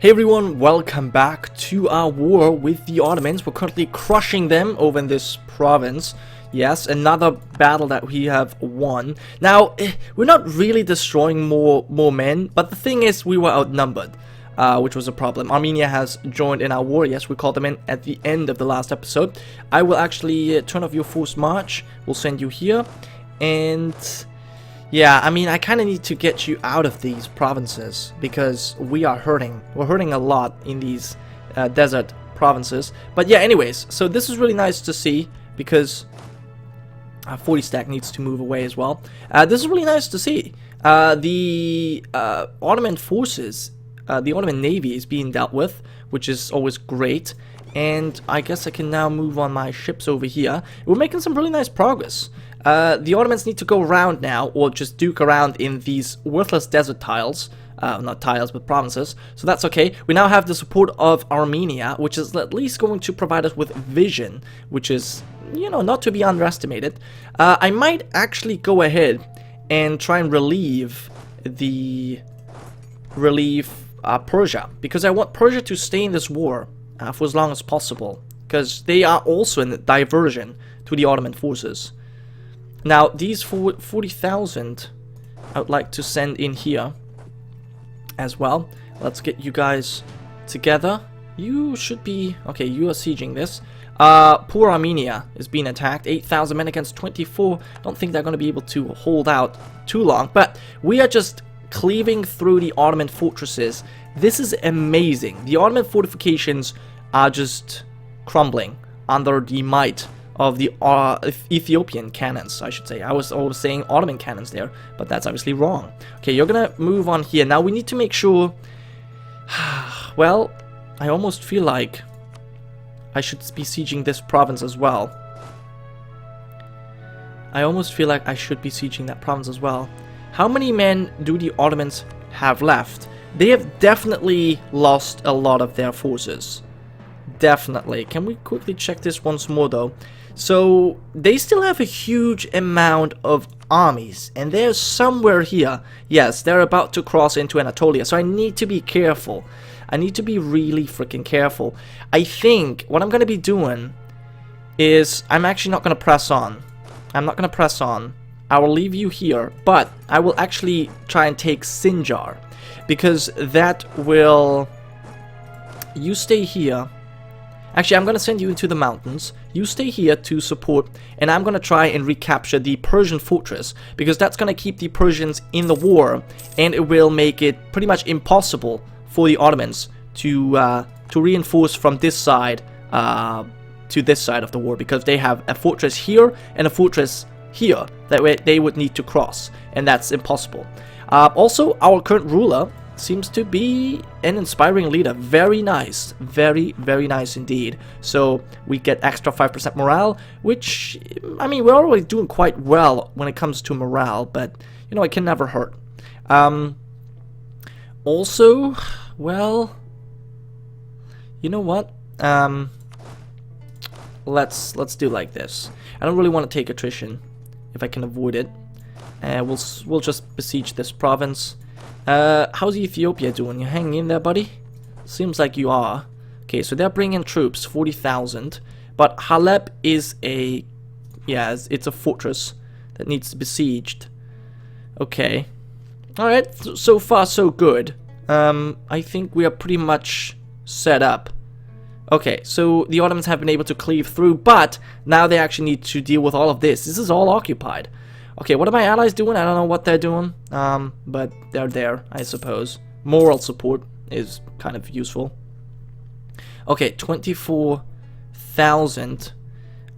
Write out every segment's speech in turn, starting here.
Hey everyone, welcome back to our war with the Ottomans. We're currently crushing them over in this province. Yes, another battle that we have won. Now, we're not really destroying more men, but the thing is we were outnumbered, which was a problem. Armenia has joined in our war. Yes, we called them in at the end of the last episode. I will actually turn off your forced march. We'll send you here. And yeah, I mean, I kind of need to get you out of these provinces because we are hurting. We're hurting a lot in these desert provinces. But yeah, anyways, so this is really nice to see because 40 stack needs to move away as well. This is really nice to see. The Ottoman forces, the Ottoman navy is being dealt with, which is always great. And I guess I can now move on my ships over here. We're making some really nice progress. The Ottomans need to go around now, or just duke around in these worthless desert tiles. Not tiles, but provinces. So that's okay. We now have the support of Armenia, which is at least going to provide us with vision, which is, you know, not to be underestimated. I might actually go ahead and try and relieve Persia, because I want Persia to stay in this war for as long as possible, because they are also in the diversion to the Ottoman forces. Now, these 40,000 I would like to send in here as well. Let's get you guys together. You should be... okay, you are sieging this. Poor Armenia is being attacked. 8,000 men against 24. Don't think they're going to be able to hold out too long. But we are just cleaving through the Ottoman fortresses. This is amazing. The Ottoman fortifications are just crumbling under the might of the Ethiopian cannons, I should say. I was always saying Ottoman cannons there, but that's obviously wrong. Okay, you're gonna move on here. Now we need to make sure... well, I almost feel like I should be sieging this province as well. I almost feel like I should be sieging that province as well. How many men do the Ottomans have left? They have definitely lost a lot of their forces. Definitely. Can we quickly check this once more though? So they still have a huge amount of armies, and they're somewhere here. Yes, they're about to cross into Anatolia, so I need to be careful. I need to be really freaking careful. I think what I'm going to be doing is I'm actually not going to press on. I'm not going to press on. I will leave you here, but I will actually try and take Sinjar, because that will... you stay here. Actually, I'm going to send you into the mountains. You stay here to support, and I'm going to try and recapture the Persian fortress, because that's going to keep the Persians in the war, and it will make it pretty much impossible for the Ottomans to reinforce from this side to this side of the war, because they have a fortress here and a fortress here that they would need to cross, and that's impossible. Also, our current ruler seems to be an inspiring leader. Very nice. Very, very nice indeed. So we get extra 5% morale, which, I mean, we're already doing quite well when it comes to morale, but, you know, it can never hurt. Also, well, you know what? Let's do like this. I don't really want to take attrition if I can avoid it. We'll just besiege this province. How's Ethiopia doing? You hanging in there, buddy? Seems like you are. Okay, so they're bringing troops, 40,000. But Halep is a... yeah, it's a fortress that needs to be besieged. Okay. Alright, so far so good. I think we are pretty much set up. Okay, so the Ottomans have been able to cleave through, but now they actually need to deal with all of this. This is all occupied. Okay, what are my allies doing? I don't know what they're doing, but they're there, I suppose. Moral support is kind of useful. Okay, 24,000.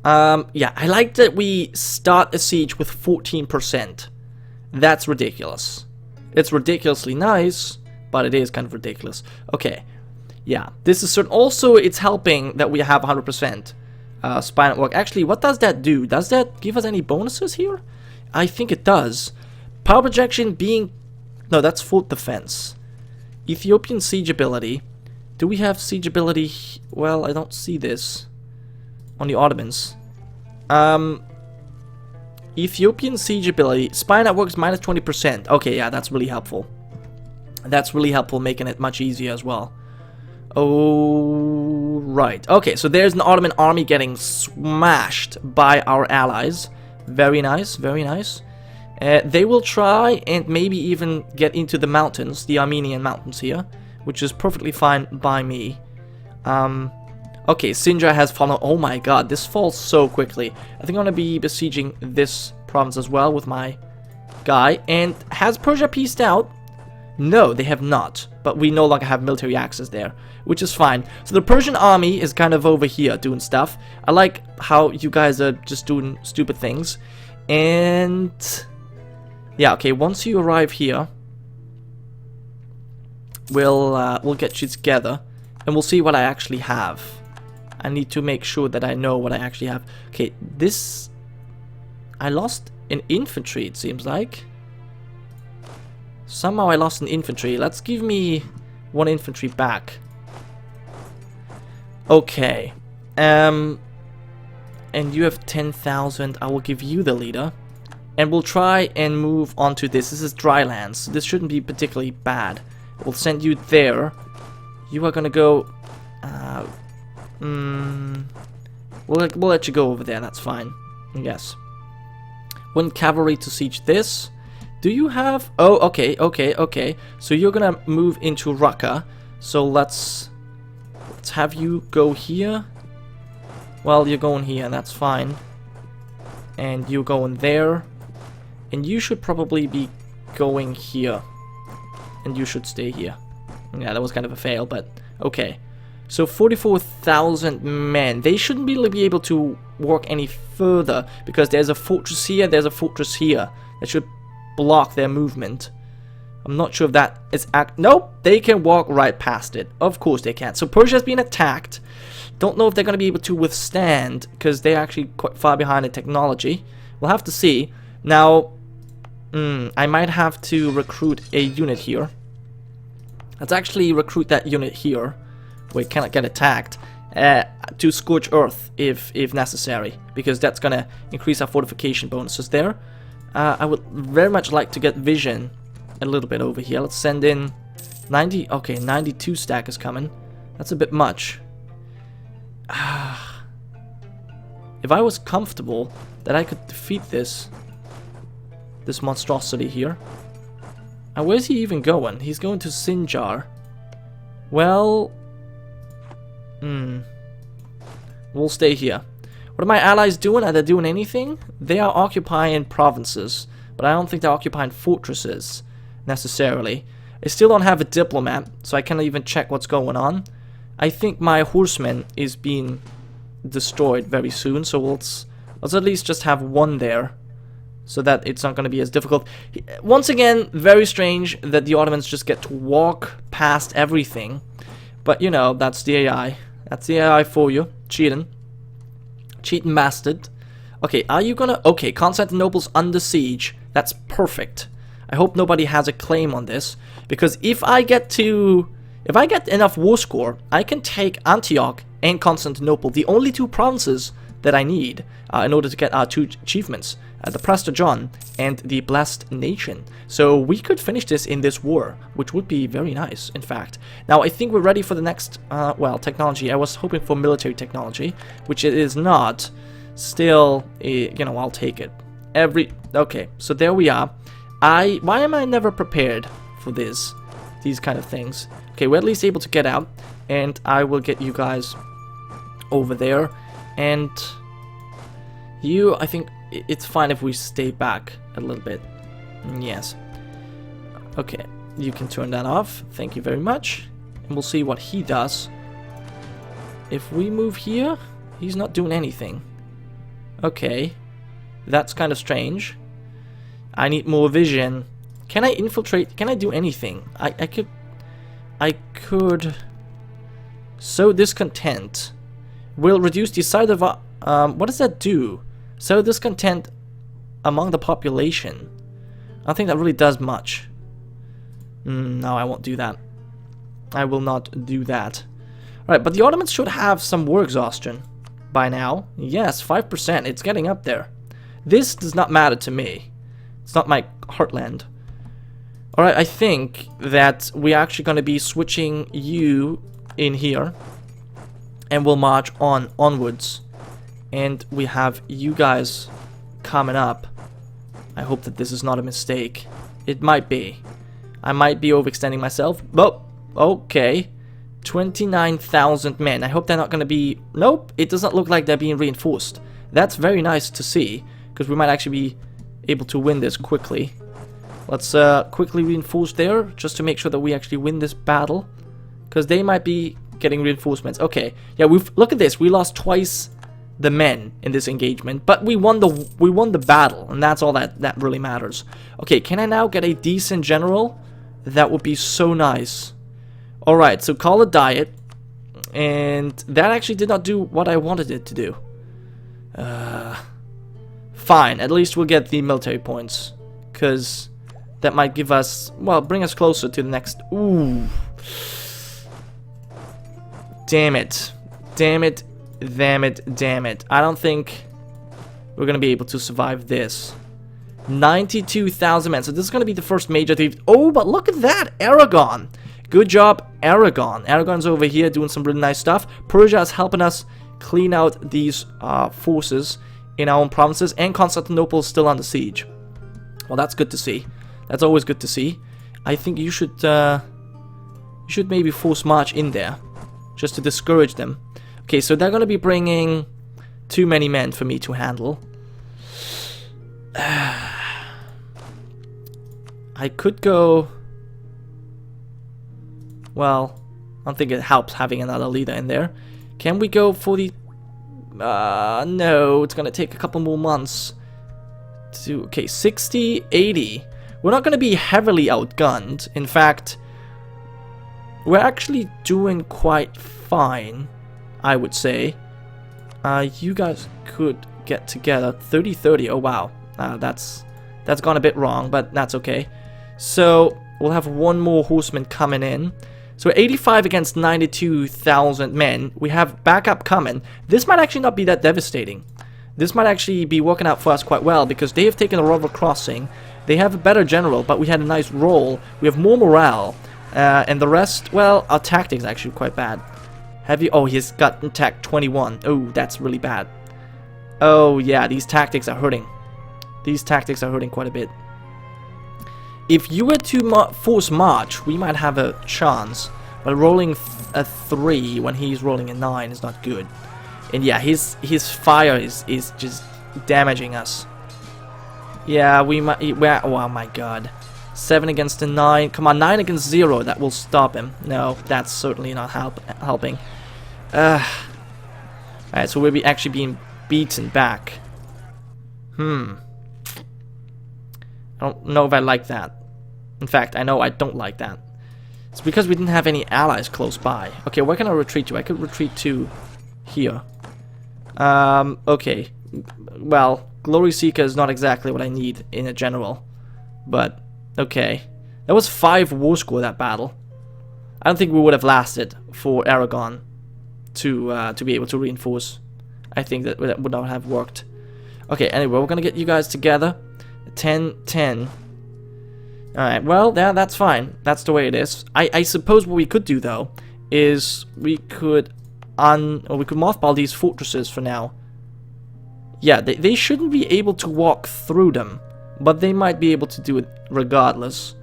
Yeah, I like that we start a siege with 14%. That's ridiculous. It's ridiculously nice, but it is kind of ridiculous. Okay, yeah, this is certain. Also, it's helping that we have 100% spy network. Actually, what does that do? Does that give us any bonuses here? I think it does. Power projection being... no, that's fort defense. Ethiopian siege ability. Do we have siege ability? Well, I don't see this on the Ottomans. Ethiopian siege ability. Spy networks minus 20%. Okay, yeah, that's really helpful. That's really helpful, making it much easier as well. Oh, right. Okay, so there's an Ottoman army getting smashed by our allies. Very nice, very nice. They will try and maybe even get into the mountains, the Armenian mountains here, which is perfectly fine by me. Okay, Sinjar has fallen. Oh my god, this falls so quickly. I think I'm going to be besieging this province as well with my guy. And has Persia peaced out? No, they have not. But we no longer have military access there, which is fine. So the Persian army is kind of over here doing stuff. I like how you guys are just doing stupid things. And yeah, okay, once you arrive here, we'll get you together and we'll see what I actually have. I need to make sure that I know what I actually have. Okay, this... I lost an infantry, it seems like. Somehow I lost an infantry. Let's give me one infantry back. Okay. And you have 10,000. I will give you the leader. And we'll try and move on to this. This is dry lands. So this shouldn't be particularly bad. We'll send you there. You are gonna go... We'll let you go over there. That's fine. Yes. One cavalry to siege this. Do you have... Oh, okay, okay, okay. So you're gonna move into Raqqa. So let's have you go here. Well, you're going here. That's fine. And you're going there. And you should probably be going here. And you should stay here. Yeah, that was kind of a fail, but okay. So 44,000 men. They shouldn't be able to walk any further because there's a fortress here, there's a fortress here. That should block their movement. I'm not sure if that is nope, they can walk right past it. Of course they can. So Persia's been attacked. Don't know if they're going to be able to withstand because they're actually quite far behind in technology. We'll have to see. Now, I might have to recruit a unit here. Let's actually recruit that unit here. We cannot get attacked. To scorch earth if necessary, because that's gonna increase our fortification bonuses there. I would very much like to get vision a little bit over here. Let's send in 90. Okay, 92 stack is coming. That's a bit much. If I was comfortable that I could defeat this monstrosity here. And where's he even going? He's going to Sinjar. Well, we'll stay here. What are my allies doing? Are they doing anything? They are occupying provinces, but I don't think they're occupying fortresses necessarily. I still don't have a diplomat, so I can't even check what's going on. I think my horseman is being destroyed very soon, so let's at least just have one there, so that it's not going to be as difficult. Once again, very strange that the Ottomans just get to walk past everything, but you know, that's the AI. That's the AI for you. Cheating bastard. Okay, are you gonna... Okay, Constantinople's under siege. That's perfect. I hope nobody has a claim on this, because if I get enough war score, I can take Antioch and Constantinople, the only two provinces that I need in order to get our two achievements, the Prester John and the Blessed Nation. So we could finish this in this war, which would be very nice, in fact. Now, I think we're ready for the next, well, technology. I was hoping for military technology, which it is not. Still, you know, I'll take it. Okay, so there we are. Why am I never prepared for these kind of things? Okay, we're at least able to get out, and I will get you guys over there. And you, I think it's fine if we stay back a little bit. Yes. Okay, you can turn that off. Thank you very much. And we'll see what he does. If we move here, he's not doing anything. Okay, that's kind of strange. I need more vision. Can I infiltrate? Can I do anything? I could sow discontent. Will reduce the size of what does that do? Sow discontent among the population. I don't think that really does much. No, I won't do that. I will not do that. Alright, but the Ottomans should have some war exhaustion by now. Yes, 5%. It's getting up there. This does not matter to me. It's not my heartland. Alright, I think that we're actually going to be switching you in here. And we'll march onwards. And we have you guys coming up. I hope that this is not a mistake. It might be. I might be overextending myself. But, okay. 29,000 men. I hope they're not going to be... Nope, it doesn't look like they're being reinforced. That's very nice to see, because we might actually be able to win this quickly. Let's quickly reinforce there, just to make sure that we actually win this battle. Because they might be getting reinforcements. Okay, yeah, look at this. We lost twice the men in this engagement, but we won the battle, and that's all that really matters. Okay, can I now get a decent general? That would be so nice. Alright, so call a diet, and that actually did not do what I wanted it to do. Fine, at least we'll get the military points, because that might give us, well, bring us closer to the next. Ooh, damn it, damn it, damn it, damn it. I don't think we're gonna be able to survive this. 92,000 men, so this is gonna be the first major thief. Oh, but look at that, Aragon. Good job, Aragon. Aragon's over here doing some really nice stuff. Persia is helping us clean out these forces in our own provinces, and Constantinople is still under siege. Well, that's good to see. That's always good to see. I think you should maybe force march in there, just to discourage them. Okay, so they're gonna be bringing too many men for me to handle. I could go... Well, I don't think it helps having another leader in there. Can we go for the... no, it's gonna take a couple more months. Okay, 60, 80. We're not gonna be heavily outgunned. In fact, we're actually doing quite fine, I would say. You guys could get together. 30-30, oh wow. That's gone a bit wrong, but that's okay. So, we'll have one more horseman coming in. So 85 against 92,000 men. We have backup coming. This might actually not be that devastating. This might actually be working out for us quite well, because they have taken a river crossing. They have a better general, but we had a nice roll. We have more morale. And the rest, well, our tactics are actually quite bad. Have you? Oh, he's got attack 21. Oh, that's really bad. Oh, yeah, these tactics are hurting. These tactics are hurting quite a bit. If you were to force march, we might have a chance. But rolling a 3 when he's rolling a 9 is not good. And yeah, his fire is just damaging us. Yeah, we might... Oh my god. 7 against a 9. Come on, 9 against 0. That will stop him. No, that's certainly not helping. Alright, so we'll be actually being beaten back. I don't know if I like that. In fact, I know I don't like that. It's because we didn't have any allies close by. Okay, where can I retreat to? I could retreat to here. Okay. Well, Glory Seeker is not exactly what I need in a general. But, okay. That was 5 war score, that battle. I don't think we would have lasted for Aragon to be able to reinforce. I think that would not have worked. Okay, anyway, we're gonna get you guys together. 10-10. Alright, well, yeah, that's fine. That's the way it is. I suppose what we could do, though, is we could mothball these fortresses for now. Yeah, they shouldn't be able to walk through them, but they might be able to do it regardless.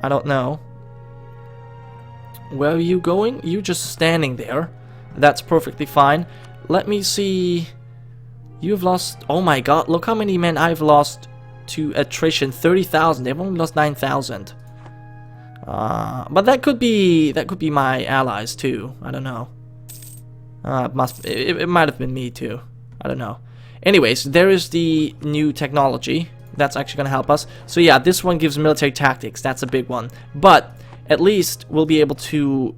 I don't know. Where are you going? You're just standing there. That's perfectly fine. Let me see. You've lost... Oh my god, look how many men I've lost to attrition. 30,000. They've only lost 9,000. But that could be my allies too. I don't know. It might have been me too. I don't know. Anyways, there is the new technology. That's actually going to help us. So yeah, this one gives military tactics. That's a big one. But at least we'll be able to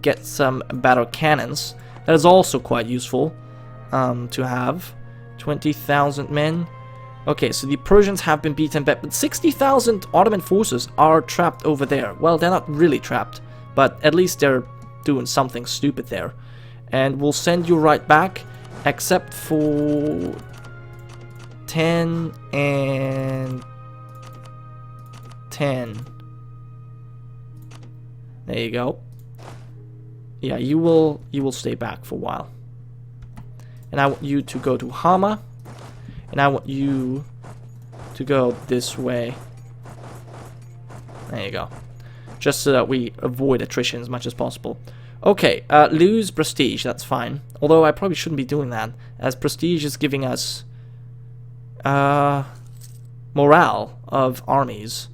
get some battle cannons. That is also quite useful to have. 20,000 men. Okay, so the Persians have been beaten back, but 60,000 Ottoman forces are trapped over there. Well, they're not really trapped, but at least they're doing something stupid there. And we'll send you right back, except for 10 and 10. There you go. Yeah, you will stay back for a while. And I want you to go to Hama. And I want you to go this way. There you go. Just so that we avoid attrition as much as possible. Okay, lose prestige, that's fine. Although I probably shouldn't be doing that, as prestige is giving us morale of armies.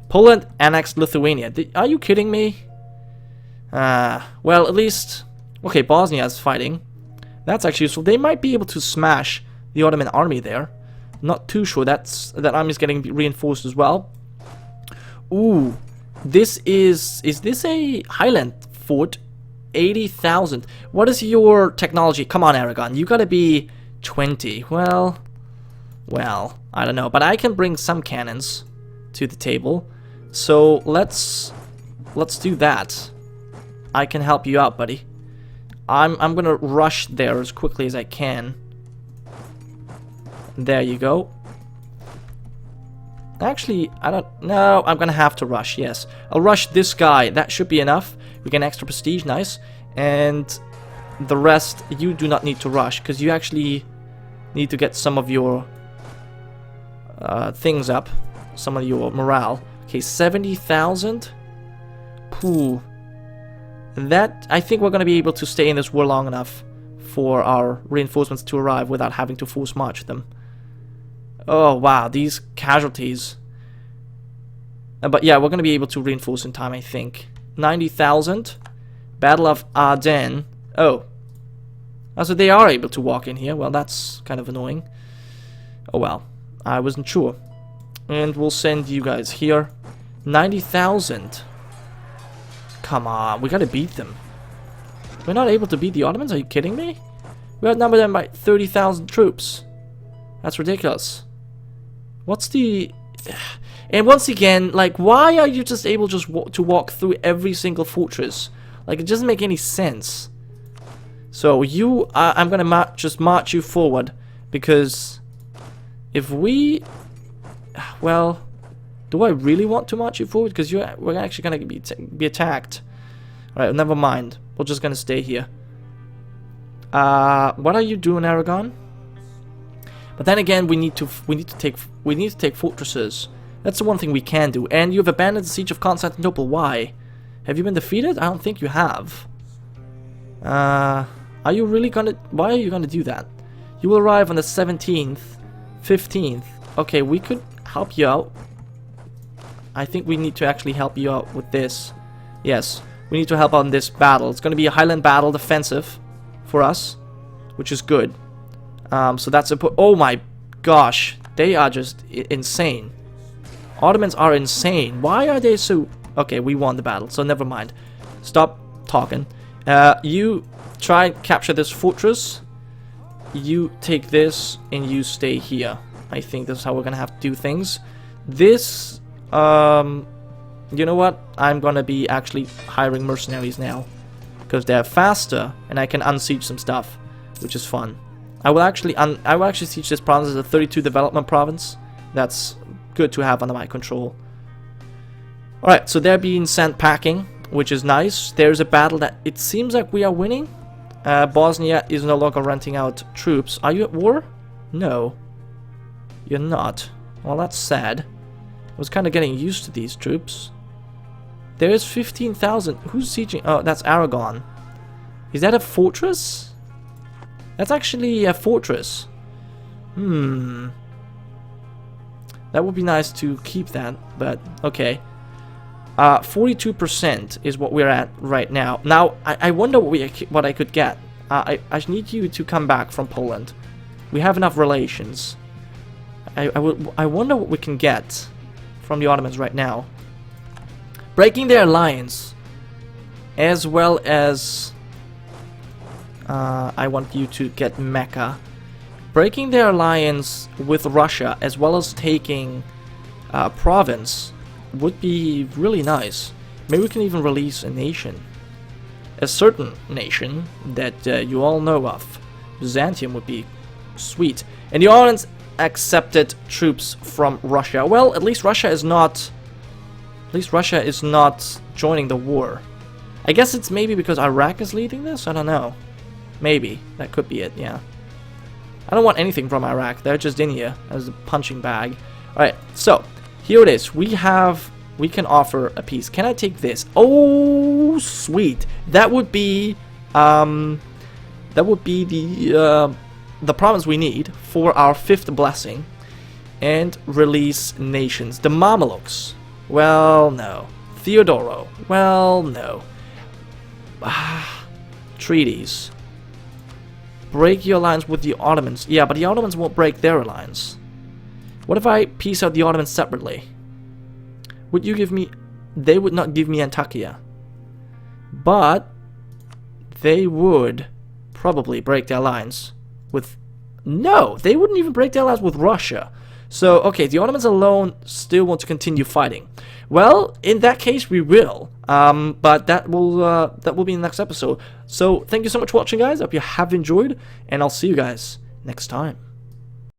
Poland annexed Lithuania. Are you kidding me? Well, at least... Okay, Bosnia is fighting. That's actually useful. They might be able to smash the Ottoman army there. Not too sure. That army is getting reinforced as well. Ooh, this is this a Highland fort? 80,000. What is your technology? Come on, Aragon. You gotta be 20. Well, I don't know. But I can bring some cannons to the table. So let's do that. I can help you out, buddy. I'm gonna rush there as quickly as I can. There you go. Actually, I don't know. I'm gonna have to rush. Yes, I'll rush this guy. That should be enough. We get extra prestige, nice. And the rest, you do not need to rush because you actually need to get some of your things up, some of your morale. Okay, 70,000. Pooh. That, I think we're going to be able to stay in this war long enough for our reinforcements to arrive without having to force march them. Oh, wow, these casualties. But yeah, we're going to be able to reinforce in time, I think. 90,000. Battle of Ardennes. Oh. So they are able to walk in here. Well, that's kind of annoying. Oh, well. I wasn't sure. And we'll send you guys here. 90,000. Come on, we gotta beat them. We're not able to beat the Ottomans? Are you kidding me? We outnumber them by 30,000 troops. That's ridiculous. What's the... And once again, like, why are you just able to walk through every single fortress? Like, it doesn't make any sense. So, you... I'm gonna just march you forward. Because... if we... Well... Do I really want to march you forward? Because we're actually going to be attacked. Alright, never mind. We're just going to stay here. What are you doing, Aragon? But then again, we need to take fortresses. That's the one thing we can do. And you've abandoned the siege of Constantinople. Why? Have you been defeated? I don't think you have. Are you really gonna... Why are you gonna do that? You will arrive on the 17th, 15th. Okay, we could help you out. I think we need to actually help you out with this. Yes, we need to help out in this battle. It's going to be a Highland battle defensive for us, which is good. So that's a... Oh my gosh, they are just insane. Ottomans are insane. Why are they so... Okay, we won the battle, so never mind. Stop talking. You try and capture this fortress. You take this and you stay here. I think that's how we're going to have to do things. This... you know what? I'm gonna be actually hiring mercenaries now. Because they're faster, and I can unsiege some stuff. Which is fun. I will actually siege this province as a 32 development province. That's good to have under my control. Alright, so they're being sent packing, which is nice. There's a battle that it seems like we are winning. Bosnia is no longer renting out troops. Are you at war? No. You're not. Well, that's sad. I was kind of getting used to these troops. There is 15,000. Who's sieging? Oh, that's Aragon. Is that a fortress? That's actually a fortress. That would be nice to keep that, but okay. 42% is what we're at right now. Now, I wonder what I could get. I need you to come back from Poland. We have enough relations. I wonder what we can get from the Ottomans right now. Breaking their alliance, as well as I want you to get Mecca. Breaking their alliance with Russia, as well as taking province, would be really nice. Maybe we can even release a nation. A certain nation that you all know of. Byzantium would be sweet. And the Ottomans accepted troops from Russia. Well, at least Russia is not joining the war. I guess it's maybe because Iraq is leading this? I don't know. Maybe. That could be it, yeah. I don't want anything from Iraq. They're just in here as a punching bag. Alright, so, here it is. We can offer a peace. Can I take this? Oh, sweet. That would be, the promise we need for our 5th blessing. And release nations. The Mamelukes. Well, no. Theodoro. Well, no. Treaties. Break your alliance with the Ottomans. Yeah, but the Ottomans won't break their alliance. What if I peace out the Ottomans separately? Would you give me... They would not give me Antakya. But they would probably break their alliance with... No, they wouldn't even break their alliance with Russia. So, okay, the Ottomans alone still want to continue fighting. Well, in that case, we will. But that will be in the next episode. So, thank you so much for watching, guys. I hope you have enjoyed, and I'll see you guys next time.